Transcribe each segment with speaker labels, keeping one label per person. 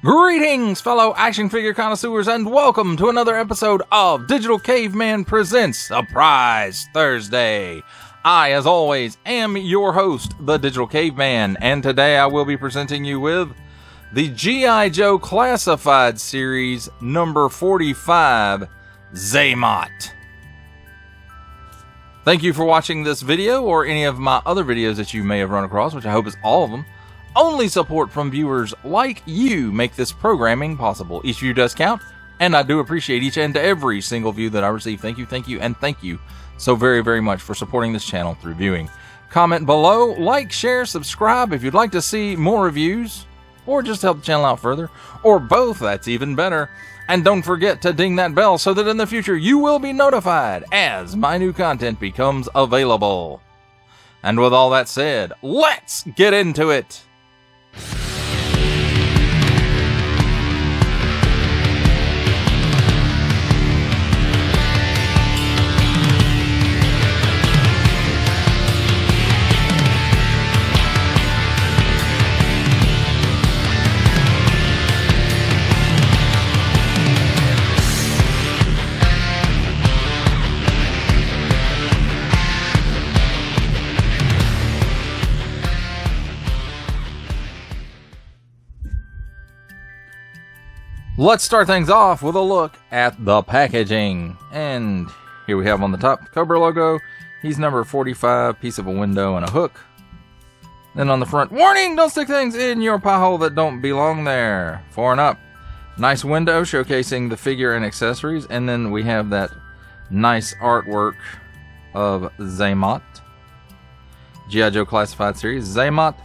Speaker 1: Greetings, fellow action figure connoisseurs, and welcome to another episode of Digital Caveman Presents Surprise Thursday. I, as always, am your host, the Digital Caveman, and today I will be presenting you with the G.I. Joe Classified Series number 45, Xamot. Thank you for watching this video, or any of my other videos that you may have run across, which I hope is all of them. Only support from viewers like you make this programming possible. Each view does count, and I do appreciate each and every single view that I receive. Thank you, and thank you so very, very much for supporting this channel through viewing. Comment below, like, share, subscribe if you'd like to see more reviews, or just help the channel out further, or both, that's even better. And don't forget to ding that bell so that in the future you will be notified as my new content becomes available. And with all that said, let's get into it! Let's start things off with a look at the packaging. And here we have on the top the Cobra logo. He's number 45, piece of a window and a hook. Then on the front, warning, don't stick things in your pie hole that don't belong there. 4 and up. Nice window showcasing the figure and accessories. And then we have that nice artwork of Xamot. G.I. Joe Classified Series Xamot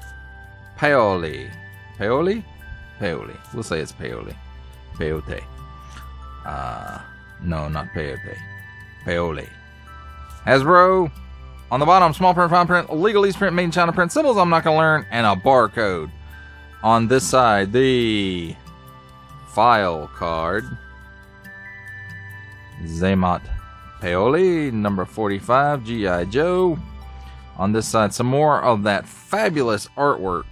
Speaker 1: Paoli. Paoli? Paoli. We'll say it's Paoli. Peyote. No, not peyote. Paoli. Hasbro. On the bottom, small print, fine print, legalese print, made in China print, symbols I'm not going to learn, and a barcode. On this side, the file card. Xamot Paoli, number 45, G.I. Joe. On this side, some more of that fabulous artwork.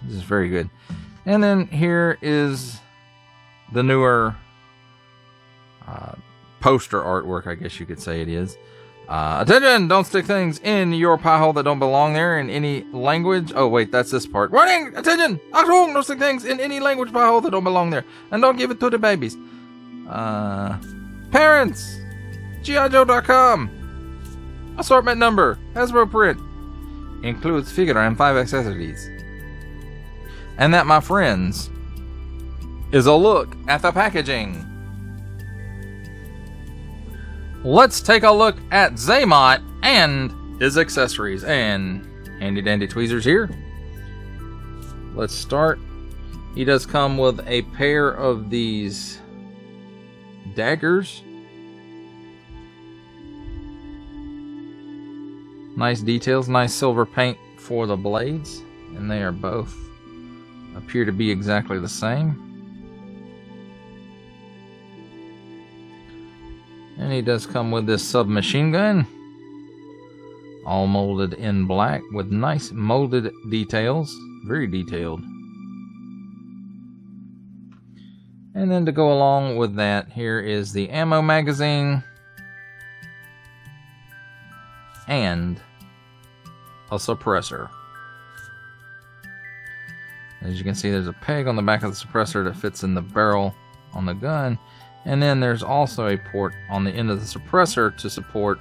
Speaker 1: This is very good. And then here is the newer poster artwork, I guess you could say it is. Attention! Don't stick things in your pie hole that don't belong there in any language. Oh, wait, that's this part. Warning! Attention! Achtung! Don't stick things in any language pie hole that don't belong there. And don't give it to the babies. Parents! GIJoe.com. Assortment number. Hasbro print. Includes figure and 5 accessories. And that, my friends, is a look at the packaging. Let's take a look at Xamot and his accessories. And handy dandy tweezers here. Let's start. He does come with a pair of these daggers. Nice details, nice silver paint for the blades. And they are both appear to be exactly the same. And he does come with this submachine gun, all molded in black with nice molded details, very detailed. And then to go along with that, here is the ammo magazine and a suppressor. As you can see, there's a peg on the back of the suppressor that fits in the barrel on the gun. And then there's also a port on the end of the suppressor to support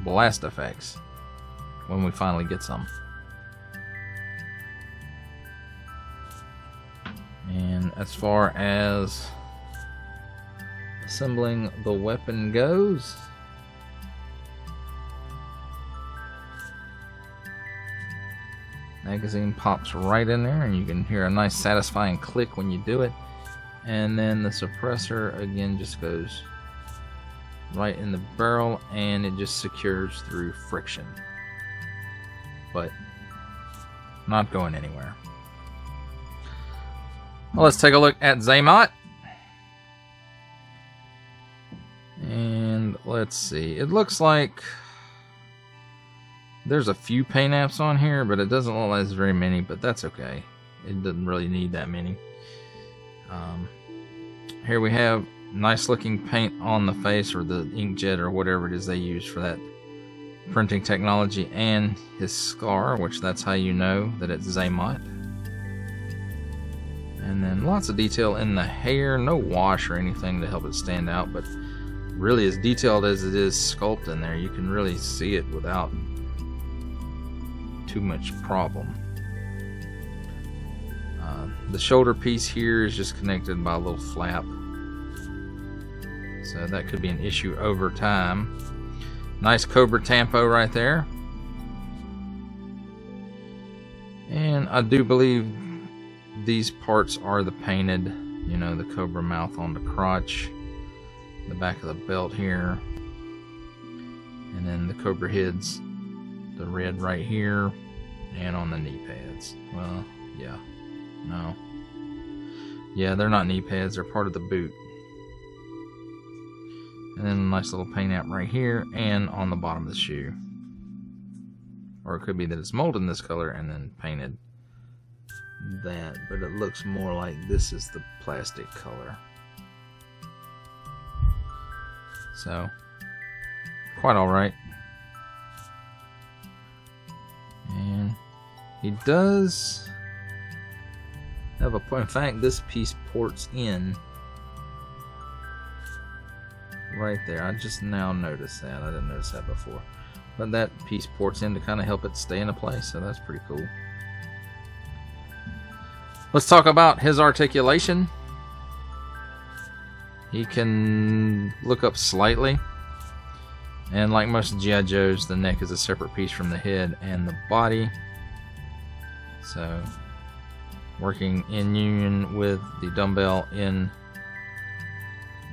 Speaker 1: blast effects when we finally get some. And as far as assembling the weapon goes, magazine pops right in there, and you can hear a nice satisfying click when you do it. And then the suppressor again just goes right in the barrel, and it just secures through friction, but not going anywhere. Well, let's take a look at Xamot. And let's see, it looks like There's a few paint apps on here, but it doesn't look like there's very many, but that's okay. It doesn't really need that many. Here we have nice looking paint on the face, or the inkjet, or whatever it is they use for that printing technology, and his scar, which that's how you know that it's Xamot. And then lots of detail in the hair, no wash or anything to help it stand out, but really as detailed as it is sculpted in there, you can really see it without too much problem. The shoulder piece here is just connected by a little flap, so that could be an issue over time. Nice Cobra Tampo right there. And I do believe these parts are the painted, you know, the Cobra mouth on the crotch, the back of the belt here, and then the Cobra heads, the red right here, and on the knee pads. Well, yeah, no. Yeah, they're not knee pads, they're part of the boot. And then a nice little paint app right here and on the bottom of the shoe. Or it could be that it's molded in this color and then painted that, but it looks more like this is the plastic color. So, quite alright. And he does have a point. In fact, this piece ports in right there. I just now noticed that. I didn't notice that before. But that piece ports in to kind of help it stay into place, so that's pretty cool. Let's talk about his articulation. He can look up slightly. And like most G.I. Joes, the neck is a separate piece from the head and the body. So, working in union with the dumbbell in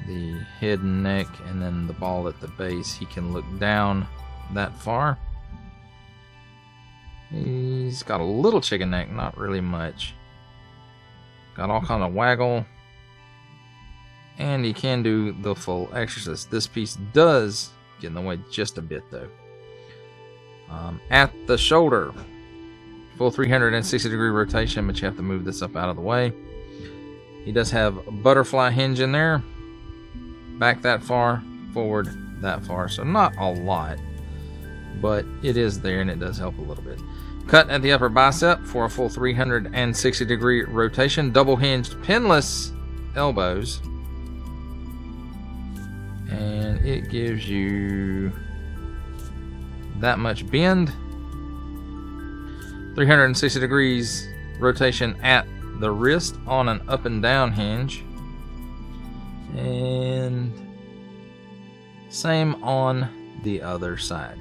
Speaker 1: the head and neck, and then the ball at the base, he can look down that far. He's got a little chicken neck, not really much. Got all kind of waggle, and he can do the full exorcist. This piece does get in the way just a bit though. At the shoulder, full 360 degree rotation, but you have to move this up out of the way. He does have a butterfly hinge in there, back that far, forward that far, so not a lot, but it is there and it does help a little bit. Cut at the upper bicep for a full 360 degree rotation, double hinged pinless elbows, and it gives you that much bend. 360 degrees rotation at the wrist on an up and down hinge, and same on the other side.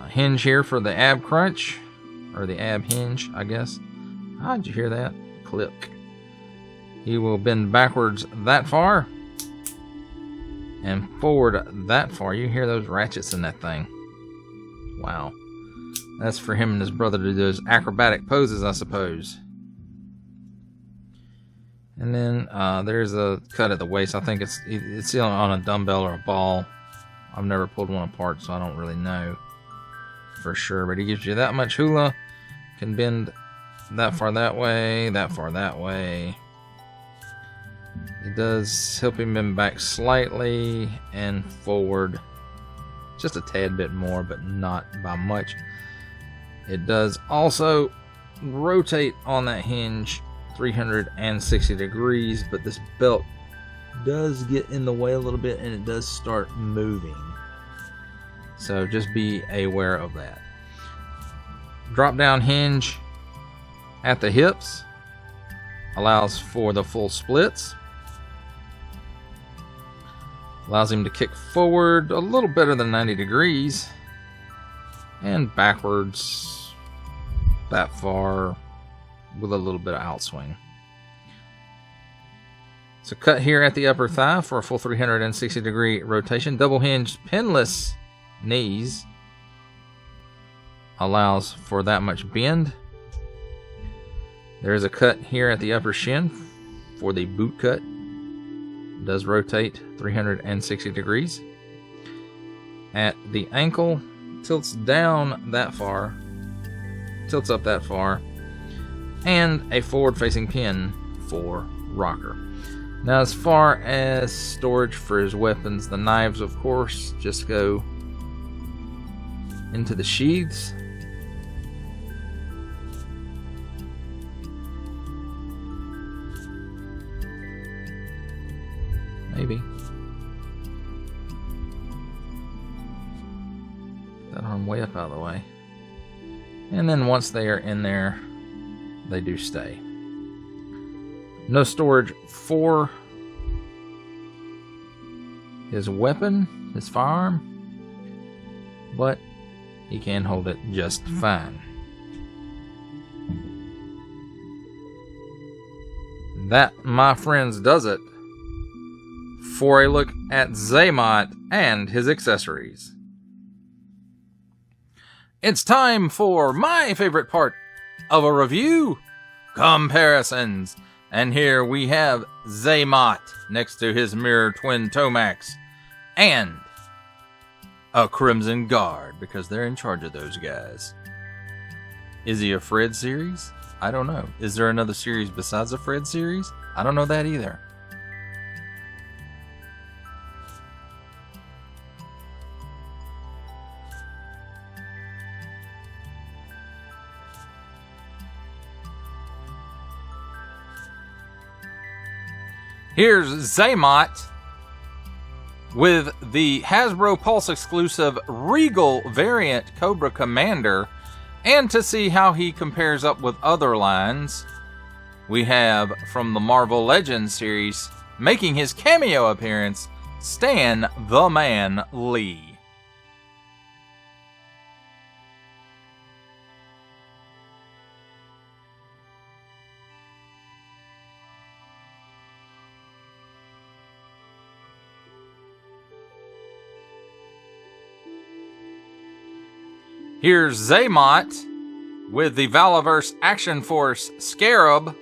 Speaker 1: Hinge here for the ab crunch, or the ab hinge, I guess. How'd you hear that? Click. He will bend backwards that far and forward that far. You hear those ratchets in that thing. Wow. That's for him and his brother to do those acrobatic poses, I suppose. And then there's a cut at the waist. I think it's on a dumbbell or a ball. I've never pulled one apart, so I don't really know for sure. But he gives you that much hula. Can bend that far that way, that far that way. It does help him bend back slightly and forward just a tad bit more, but not by much. It does also rotate on that hinge 360 degrees, but this belt does get in the way a little bit and it does start moving. So just be aware of that. Drop down hinge at the hips allows for the full splits. Allows him to kick forward a little better than 90 degrees and backwards that far with a little bit of outswing. So cut here at the upper thigh for a full 360 degree rotation. Double hinged pinless knees allows for that much bend. There's a cut here at the upper shin for the boot cut. It does rotate 360 degrees. at the ankle, tilts down that far, tilts up that far, and a forward-facing pin for rocker. Now, as far as storage for his weapons, the knives, of course, just go into the sheaths. Maybe. That arm way up out of the way. And then once they are in there, they do stay. No storage for his weapon, his firearm, but he can hold it just fine. That, my friends, does it for a look at Xamot and his accessories. It's time for my favorite part of a review, comparisons. And here we have Xamot next to his mirror twin Tomax and a Crimson Guard, because they're in charge of those guys. Is he a Fred series? I don't know. Is there another series besides the Fred series? I don't know that either. Here's Xamot with the Hasbro Pulse exclusive Regal variant Cobra Commander. And to see how he compares up with other lines, we have from the Marvel Legends series, making his cameo appearance, Stan the Man Lee. Here's Xamot with the Valaverse Action Force Scarab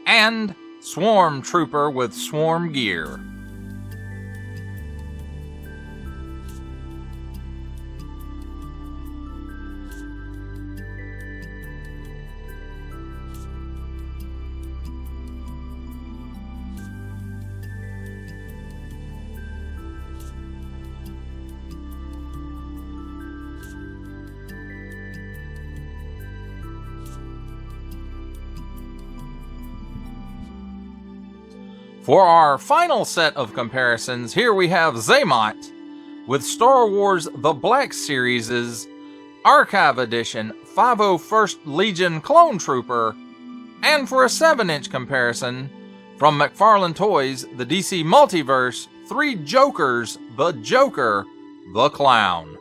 Speaker 1: and Swarm Trooper with Swarm Gear. For our final set of comparisons, here we have Xamot with Star Wars The Black Series' Archive Edition 501st Legion Clone Trooper, and for a 7-inch comparison, from McFarlane Toys, the DC Multiverse, 3 Jokers, the Joker, the Clown.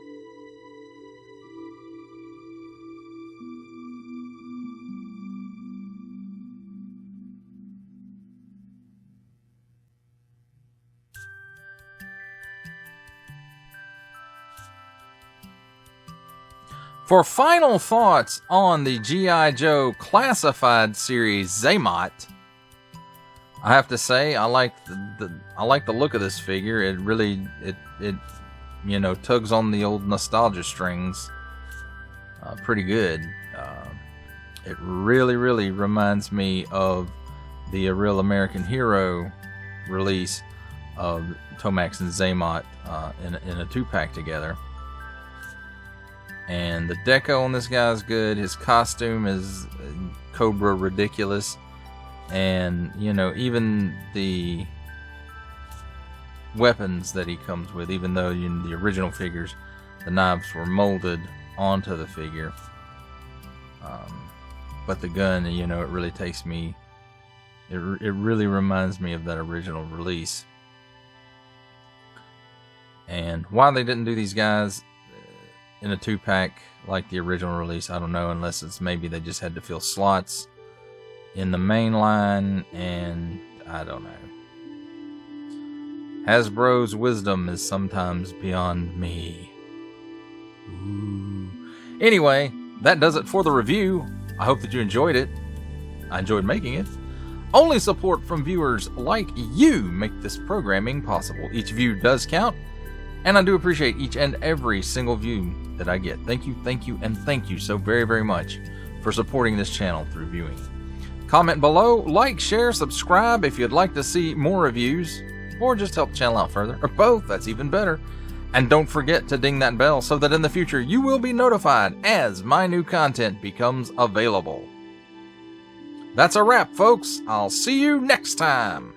Speaker 1: For final thoughts on the G.I. Joe Classified Series Xamot, I have to say I like the look of this figure. It really you know, tugs on the old nostalgia strings pretty good. It really reminds me of the Real American Hero release of Tomax and Xamot in a 2-pack together. And the deco on this guy is good. His costume is Cobra ridiculous. And, you know, even the weapons that he comes with, even though in the original figures, the knives were molded onto the figure. But the gun, you know, it really takes me, it really reminds me of that original release. And why they didn't do these guys in a 2-pack like the original release, I don't know, unless it's maybe they just had to fill slots in the main line, and I don't know. Hasbro's wisdom is sometimes beyond me. Ooh. Anyway, that does it for the review. I hope that you enjoyed it. I enjoyed making it. Only support from viewers like you make this programming possible. Each view does count, And I do appreciate each and every single view that I get. Thank you, and thank you so very, very much for supporting this channel through viewing. Comment below, like, share, subscribe if you'd like to see more reviews, or just help the channel out further, or both, that's even better. And don't forget to ding that bell so that in the future you will be notified as my new content becomes available. That's a wrap, folks. I'll see you next time.